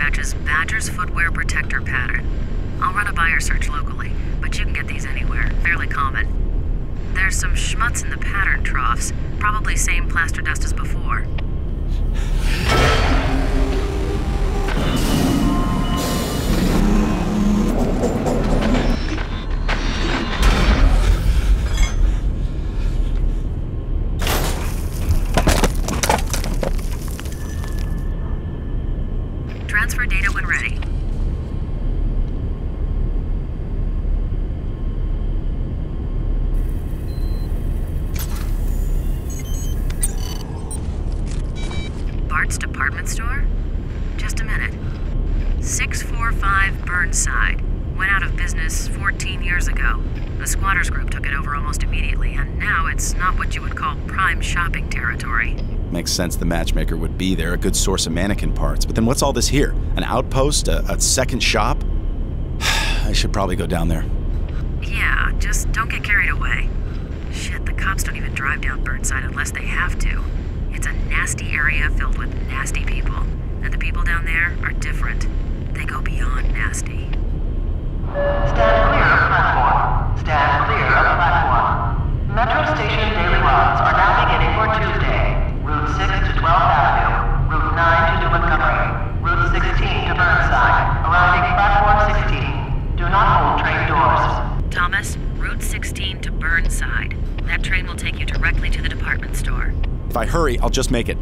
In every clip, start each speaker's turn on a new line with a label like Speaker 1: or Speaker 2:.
Speaker 1: matches Badger's footwear protector pattern. I'll run a buyer search locally, but you can get these anywhere, fairly common. There's some schmutz in the pattern troughs, probably same plaster dust as before. Transfer data when ready. Bart's department store? Just a minute. 645 Burnside. Went out of business 14 years ago. The squatters group took it over almost immediately, and now it's not what you would call prime shopping territory.
Speaker 2: Makes sense the matchmaker would be there, a good source of mannequin parts. But then what's all this here? An outpost? A second shop? I should probably go down there.
Speaker 1: Yeah, just don't get carried away. Shit, the cops don't even drive down Burnside unless they have to. It's a nasty area filled with nasty people. And the people down there are different. They go beyond nasty.
Speaker 3: Stand clear of platform. Stand clear of platform. Metro Station daily runs are now beginning for Tuesday. Route 6 to 12th Avenue. Route 9 to New Montgomery. Route 16 to Burnside. Arriving platform 16. Do not hold train doors.
Speaker 1: Thomas, Route 16 to Burnside. That train will take you directly to the department store.
Speaker 2: If I hurry, I'll just make it.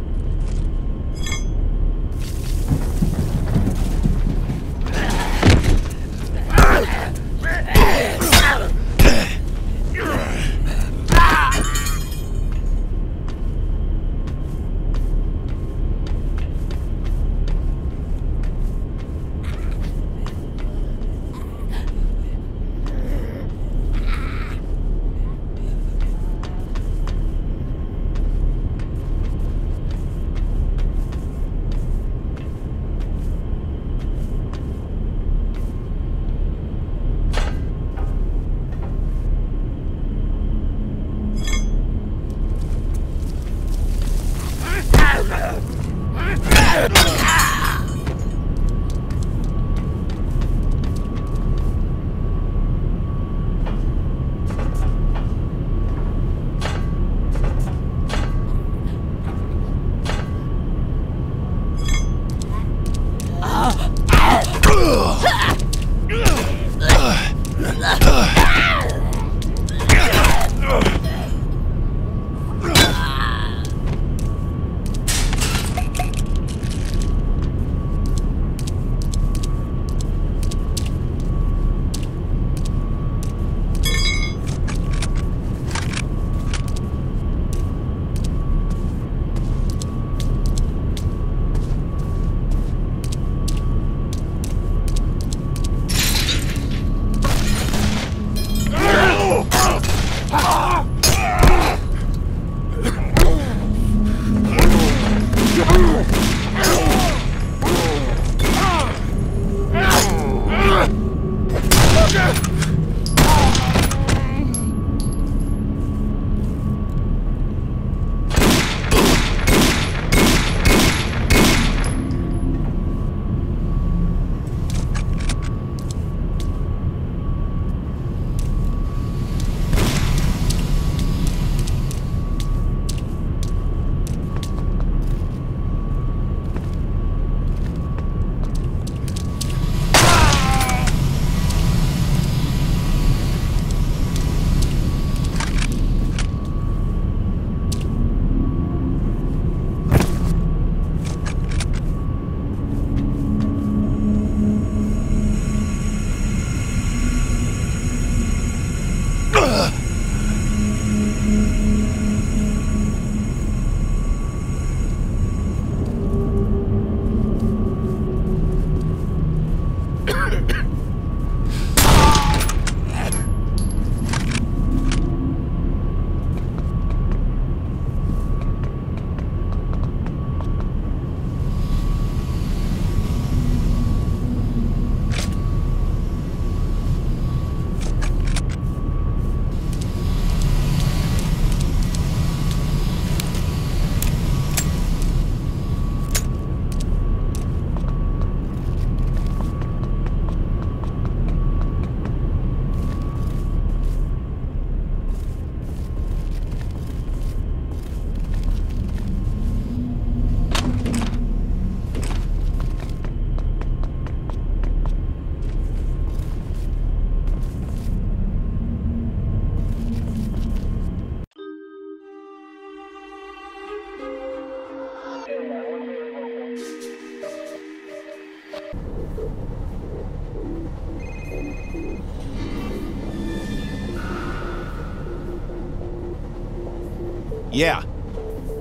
Speaker 2: Yeah.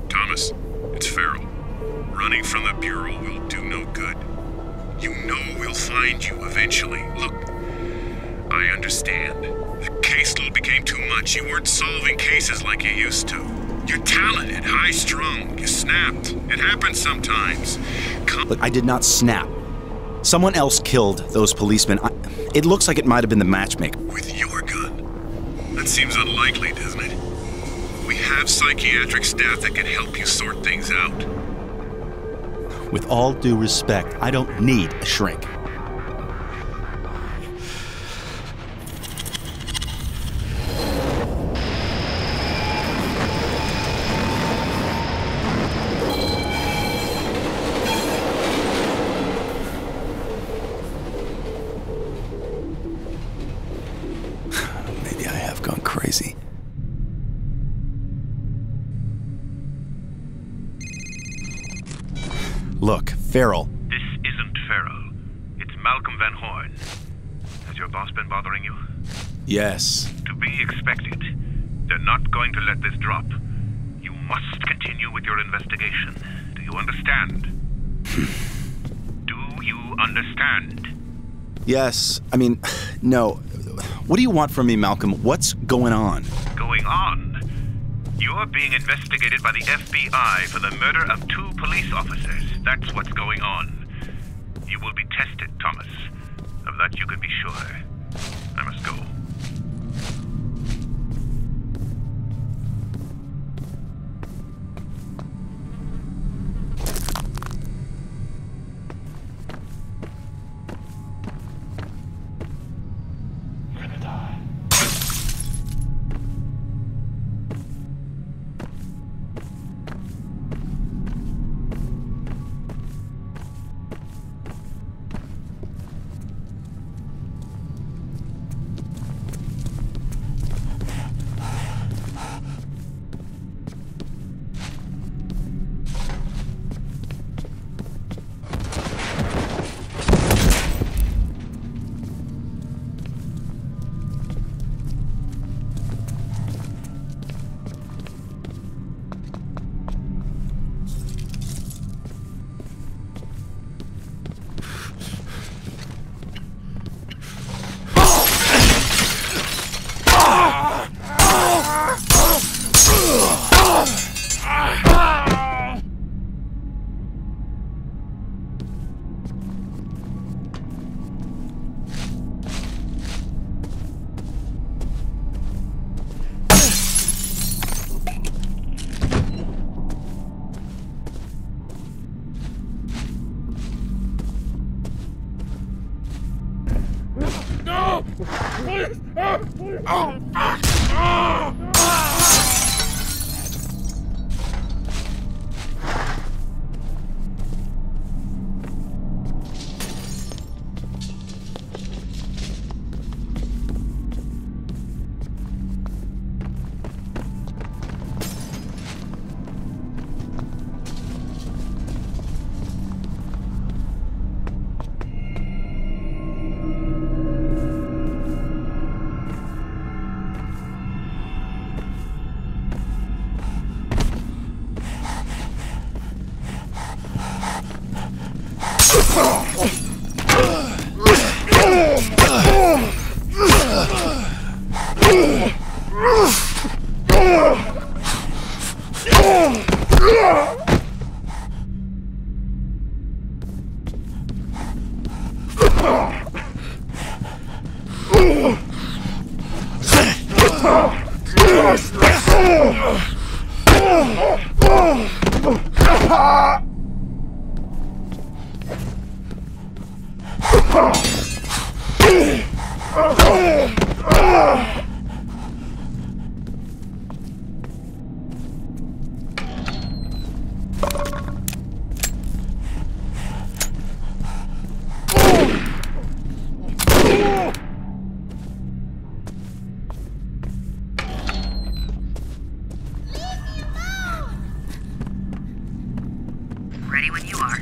Speaker 4: Thomas, it's Farrell. Running from the Bureau will do no good. You know we'll find you eventually. Look, I understand. The caseload became too much. You weren't solving cases like you used to. You're talented, high-strung. You snapped. It happens sometimes.
Speaker 2: Look, I did not snap. Someone else killed those policemen. It looks like it might have been the matchmaker.
Speaker 4: With your gun? That seems unlikely, doesn't it? We have psychiatric staff that can help you sort things out.
Speaker 2: With all due respect, I don't need a shrink. Maybe I have gone crazy. Look, Farrell.
Speaker 5: This isn't Farrell. It's Malcolm Van Horn. Has your boss been bothering you?
Speaker 2: Yes.
Speaker 5: To be expected. They're not going to let this drop. You must continue with your investigation. Do you understand? Do you understand?
Speaker 2: Yes. I mean, no. What do you want from me, Malcolm? What's going on?
Speaker 5: Going on? You're being investigated by the FBI for the murder of 2 police officers. That's what's going on. You will be tested, Thomas. Of that you can be sure. I must go.
Speaker 1: Ready when you are.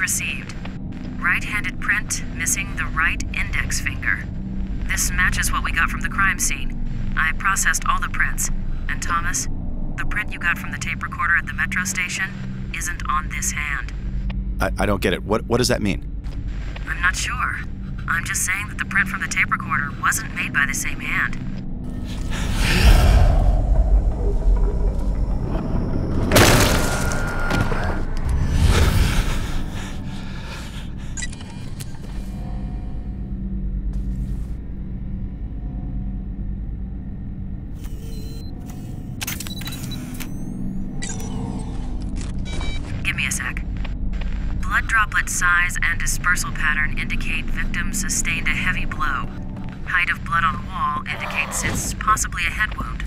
Speaker 1: received. Right-handed print, missing the right index finger. This matches what we got from the crime scene. I processed all the prints. And Thomas, the print you got from the tape recorder at the metro station isn't on this hand.
Speaker 2: I don't get it. What does that mean?
Speaker 1: I'm not sure. I'm just saying that the print from the tape recorder wasn't made by the same hand. Give me a sec. Blood droplet size and dispersal pattern indicate victim sustained a heavy blow. Height of blood on wall indicates it's possibly a head wound.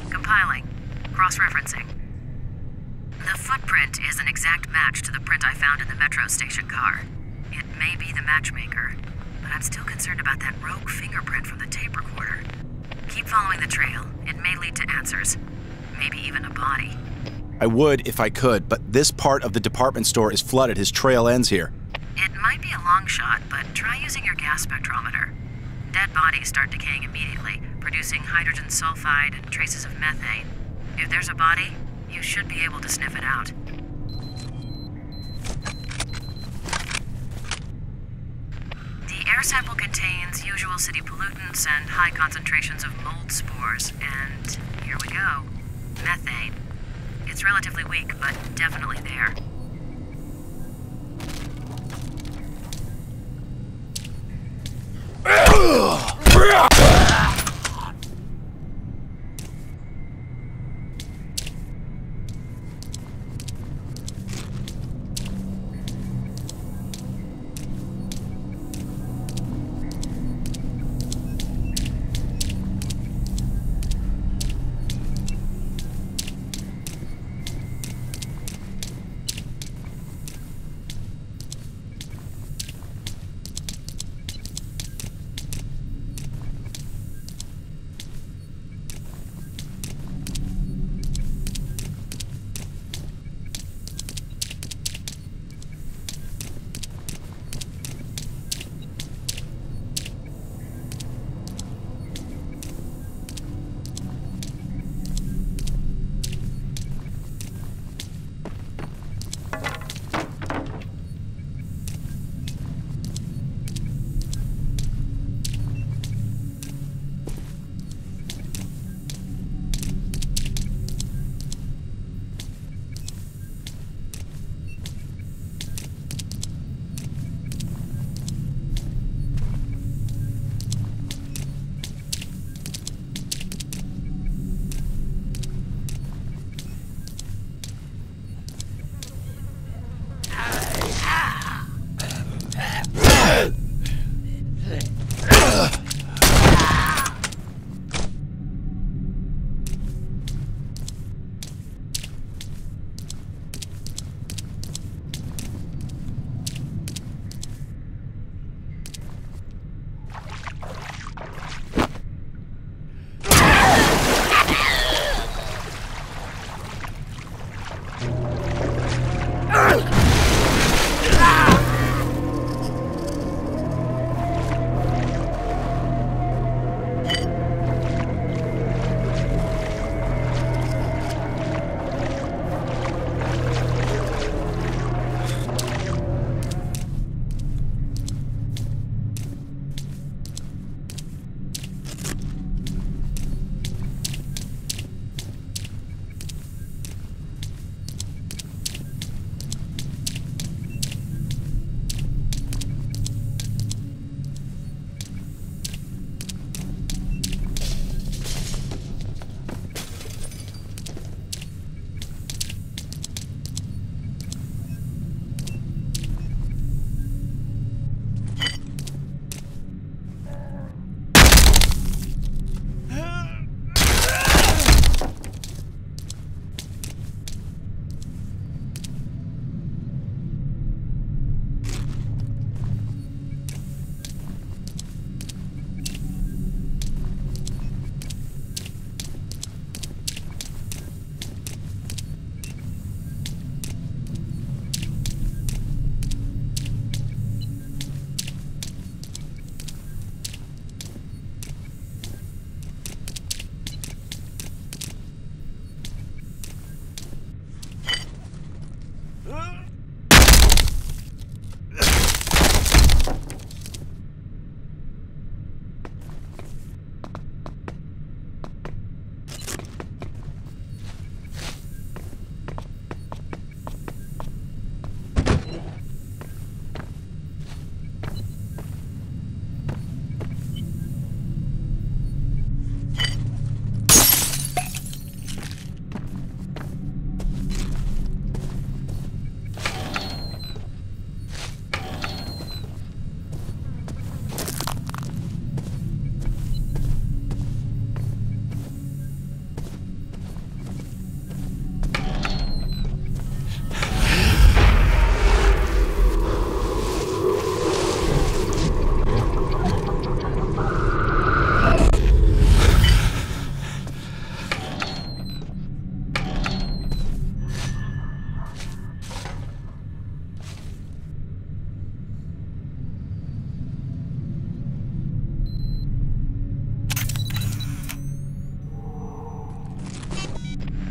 Speaker 1: Compiling. Cross-referencing. The footprint is an exact match to the print I found in the metro station car. It may be the matchmaker, but I'm still concerned about that rogue fingerprint from the tape recorder. Keep following the trail. It may lead to answers. Maybe even a body.
Speaker 2: I would if I could, but this part of the department store is flooded. His trail ends here.
Speaker 1: It might be a long shot, but try using your gas spectrometer. Dead bodies start decaying immediately, producing hydrogen sulfide and traces of methane. If there's a body, you should be able to sniff it out. The air sample contains usual city pollutants and high concentrations of mold spores, and here we go. Methane. It's relatively weak, but definitely there.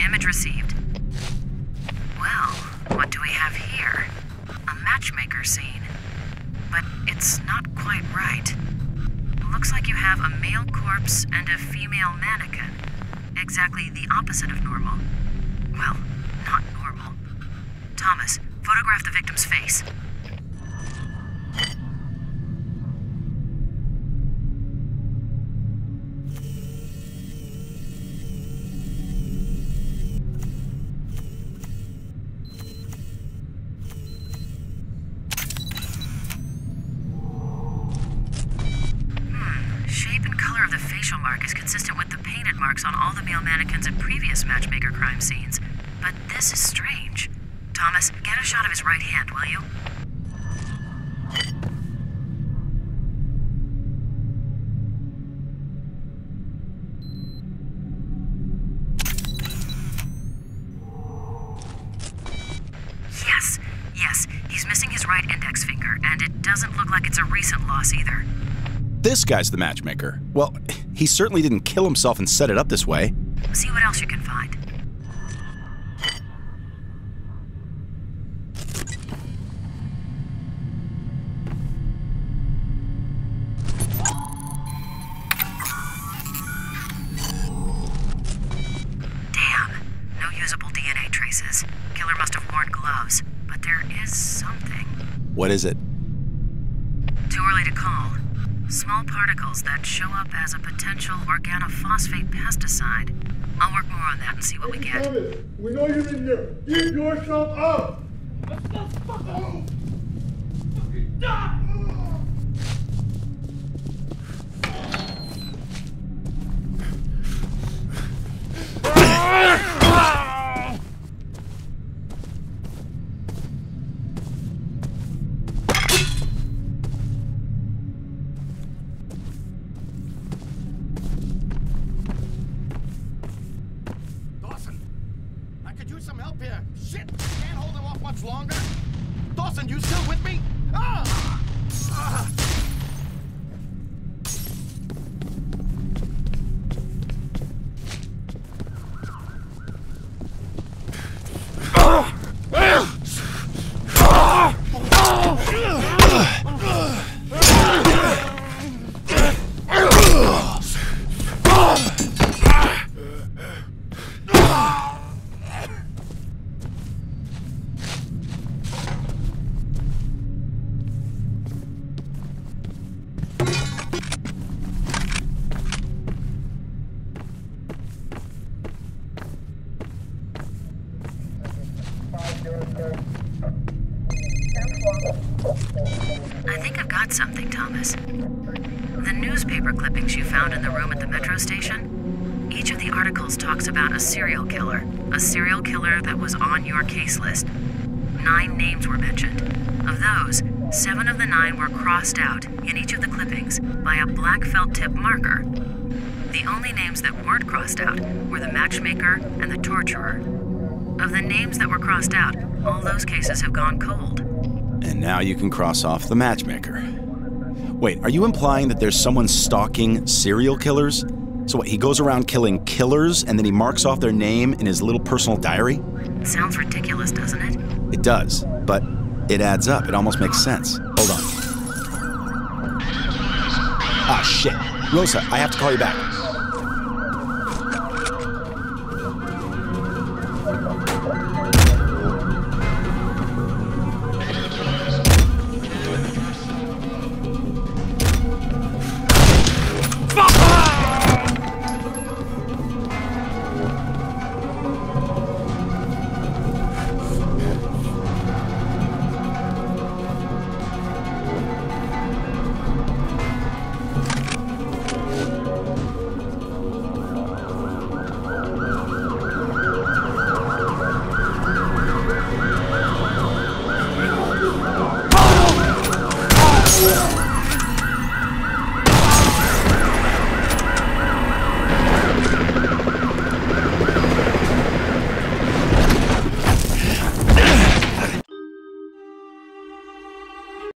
Speaker 1: Image received. Well, what do we have here? A matchmaker scene. But it's not quite right. Looks like you have a male corpse and a female mannequin. Exactly the opposite of normal. Well, not normal. Thomas, photograph the victim's face. Shape and color of the facial mark is consistent with the painted marks on all the male mannequins in previous matchmaker crime scenes. But this is strange. Thomas, get a shot of his right hand, will you? Yes, he's missing his right index finger, and it doesn't look like it's a recent loss either.
Speaker 2: This guy's the matchmaker. Well, he certainly didn't kill himself and set it up this way.
Speaker 1: See what else you can find. Damn, no usable DNA traces. Killer must have worn gloves, but there is something.
Speaker 2: What is it?
Speaker 1: Too early to call. Small particles that show up as a potential organophosphate pesticide. I'll work more on that and see what we get.
Speaker 6: Thomas, we know you're in there. Get yourself up! Let's go fuck home! Fucking die!
Speaker 7: could use some help here. Shit, can't hold him off much longer. Dawson, you still with me? Ah! Ah!
Speaker 1: I think I've got something, Thomas. The newspaper clippings you found in the room at the metro station, each of the articles talks about a serial killer that was on your case list. 9 names were mentioned. Of those, 7 of the 9 were crossed out in each of the clippings by a black felt tip marker. The only names that weren't crossed out were the matchmaker and the torturer. Of the names that were crossed out, all those cases have gone cold.
Speaker 2: And now you can cross off the matchmaker. Wait, are you implying that there's someone stalking serial killers? So what, he goes around killing killers and then he marks off their name in his little personal diary?
Speaker 1: Sounds ridiculous, doesn't it?
Speaker 2: It does, but it adds up. It almost makes sense. Hold on. Ah, shit. Rosa, I have to call you back.